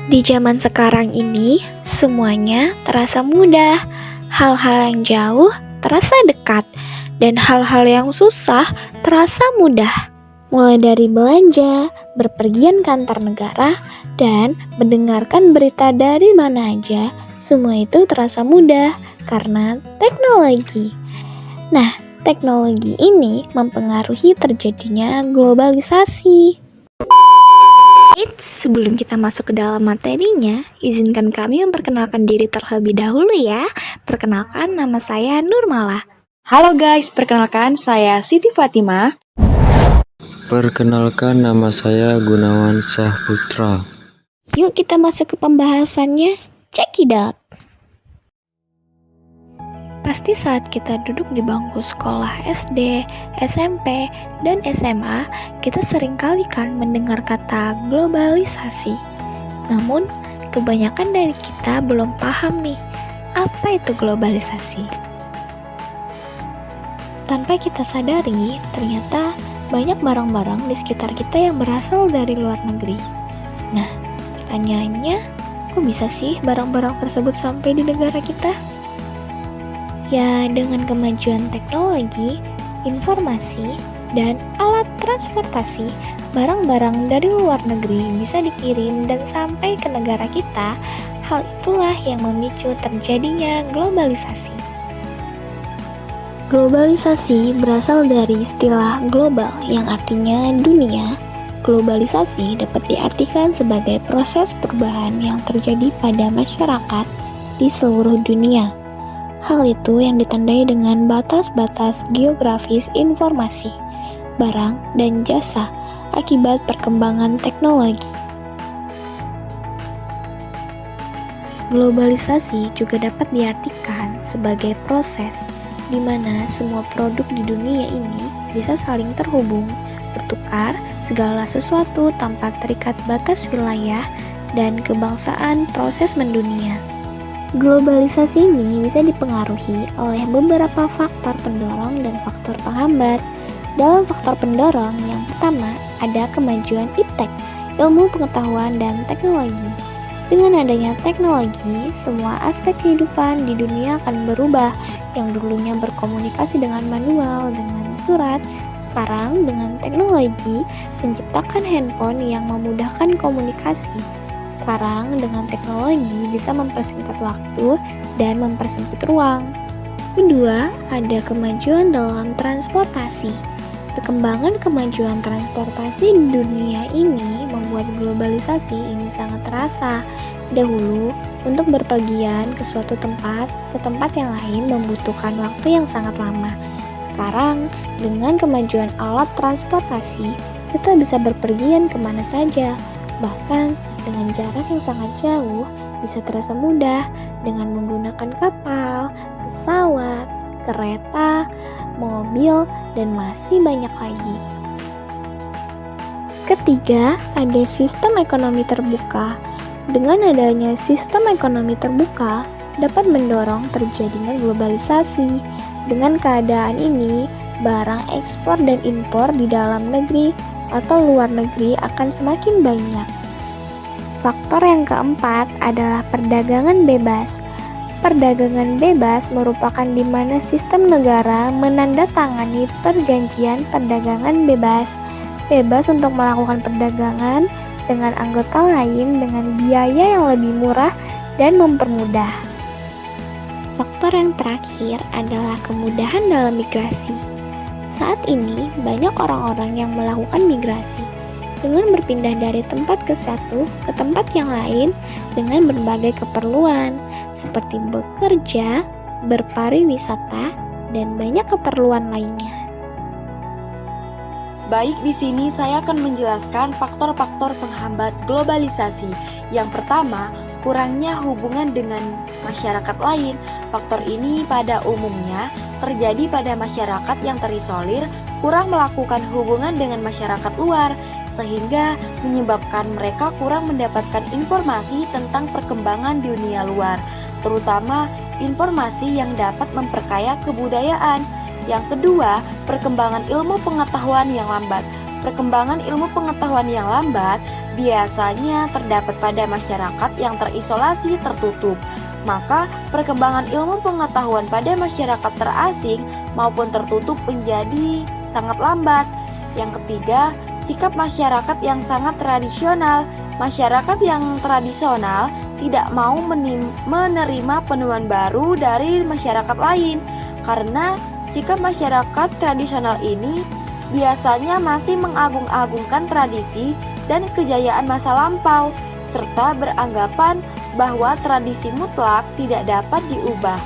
Di zaman sekarang ini, semuanya terasa mudah. Hal-hal yang jauh terasa dekat, dan hal-hal yang susah terasa mudah. Mulai dari belanja, berpergian ke antar negara, dan mendengarkan berita dari mana aja, semua itu terasa mudah karena teknologi. Nah, teknologi ini mempengaruhi terjadinya globalisasi. Sebelum kita masuk ke dalam materinya, izinkan kami memperkenalkan diri terlebih dahulu ya. Perkenalkan, nama saya Nurmala. Halo guys, perkenalkan saya Siti Fatimah. Perkenalkan, nama saya Gunawan Syahputra. Yuk kita masuk ke pembahasannya. Check it out. Pasti saat kita duduk di bangku sekolah SD, SMP, dan SMA, kita seringkali kan mendengar kata globalisasi. Namun, kebanyakan dari kita belum paham nih, apa itu globalisasi. Tanpa kita sadari, ternyata banyak barang-barang di sekitar kita yang berasal dari luar negeri. Nah, pertanyaannya, kok bisa sih barang-barang tersebut sampai di negara kita? Ya, dengan kemajuan teknologi, informasi, dan alat transportasi, barang-barang dari luar negeri bisa dikirim dan sampai ke negara kita. Hal itulah yang memicu terjadinya globalisasi. Globalisasi berasal dari istilah global yang artinya dunia. Globalisasi dapat diartikan sebagai proses perubahan yang terjadi pada masyarakat di seluruh dunia. Hal itu yang ditandai dengan batas-batas geografis informasi, barang, dan jasa akibat perkembangan teknologi. Globalisasi juga dapat diartikan sebagai proses di mana semua produk di dunia ini bisa saling terhubung, bertukar segala sesuatu tanpa terikat batas wilayah dan kebangsaan proses mendunia. Globalisasi ini bisa dipengaruhi oleh beberapa faktor pendorong dan faktor penghambat. Dalam faktor pendorong, yang pertama ada kemajuan iptek, ilmu pengetahuan dan teknologi. Dengan adanya teknologi, semua aspek kehidupan di dunia akan berubah. Yang dulunya berkomunikasi dengan manual, dengan surat, sekarang dengan teknologi menciptakan handphone yang memudahkan komunikasi. Sekarang dengan teknologi bisa mempersingkat waktu dan mempersempit ruang. Kedua, ada kemajuan dalam transportasi. Perkembangan kemajuan transportasi di dunia ini membuat globalisasi ini sangat terasa. Dahulu, untuk berpergian ke suatu tempat ke tempat yang lain membutuhkan waktu yang sangat lama. Sekarang, dengan kemajuan alat transportasi, kita bisa berpergian kemana saja. Bahkan dengan jarak yang sangat jauh bisa terasa mudah dengan menggunakan kapal, pesawat, kereta, mobil, dan masih banyak lagi. Ketiga, ada sistem ekonomi terbuka. Dengan adanya sistem ekonomi terbuka dapat mendorong terjadinya globalisasi. Dengan keadaan ini, barang ekspor dan impor di dalam negeri atau luar negeri akan semakin banyak. Faktor yang keempat adalah perdagangan bebas. Perdagangan bebas merupakan di mana sistem negara menandatangani perjanjian perdagangan bebas. Bebas untuk melakukan perdagangan dengan anggota lain dengan biaya yang lebih murah dan mempermudah. Faktor yang terakhir adalah kemudahan dalam migrasi. Saat ini banyak orang-orang yang melakukan migrasi dengan berpindah dari tempat ke satu ke tempat yang lain dengan berbagai keperluan seperti bekerja, berpariwisata, dan banyak keperluan lainnya. Baik, di sini saya akan menjelaskan faktor-faktor penghambat globalisasi. Yang pertama, kurangnya hubungan dengan masyarakat lain. Faktor ini pada umumnya terjadi pada masyarakat yang terisolir, kurang melakukan hubungan dengan masyarakat luar, sehingga menyebabkan mereka kurang mendapatkan informasi tentang perkembangan dunia luar, terutama informasi yang dapat memperkaya kebudayaan. Yang kedua, perkembangan ilmu pengetahuan yang lambat. perkembangan ilmu pengetahuan yang lambat biasanya terdapat pada masyarakat yang terisolasi tertutup. Maka perkembangan ilmu pengetahuan pada masyarakat terasing maupun tertutup menjadi sangat lambat. Yang ketiga, sikap masyarakat yang sangat tradisional. Masyarakat yang tradisional tidak mau menerima penemuan baru dari masyarakat lain karena sikap masyarakat tradisional ini biasanya masih mengagung-agungkan tradisi dan kejayaan masa lampau serta beranggapan bahwa tradisi mutlak tidak dapat diubah.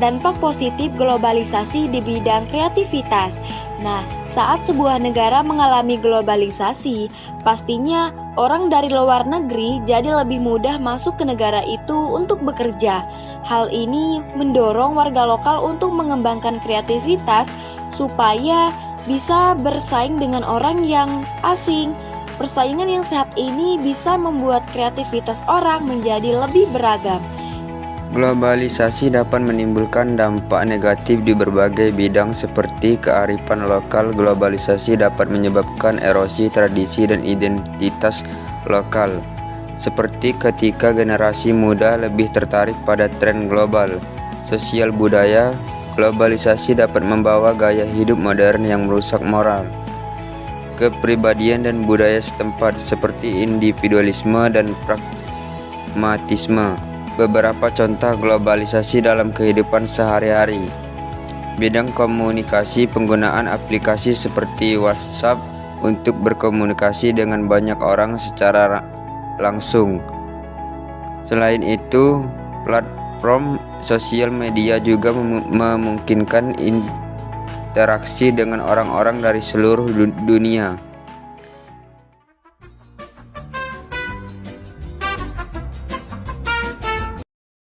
Dampak positif globalisasi di bidang kreativitas. Nah, saat sebuah negara mengalami globalisasi, pastinya orang dari luar negeri jadi lebih mudah masuk ke negara itu untuk bekerja. Hal ini mendorong warga lokal untuk mengembangkan kreativitas supaya bisa bersaing dengan orang yang asing. Persaingan yang sehat ini bisa membuat kreativitas orang menjadi lebih beragam. Globalisasi dapat menimbulkan dampak negatif di berbagai bidang seperti kearifan lokal. Globalisasi dapat menyebabkan erosi tradisi dan identitas lokal, seperti ketika generasi muda lebih tertarik pada tren global. Sosial budaya, globalisasi dapat membawa gaya hidup modern yang merusak moral, kepribadian dan budaya setempat seperti individualisme dan pragmatisme. Beberapa contoh globalisasi dalam kehidupan sehari-hari. Bidang komunikasi, penggunaan aplikasi seperti WhatsApp untuk berkomunikasi dengan banyak orang secara langsung. Selain itu, platform sosial media juga memungkinkan interaksi dengan orang-orang dari seluruh dunia.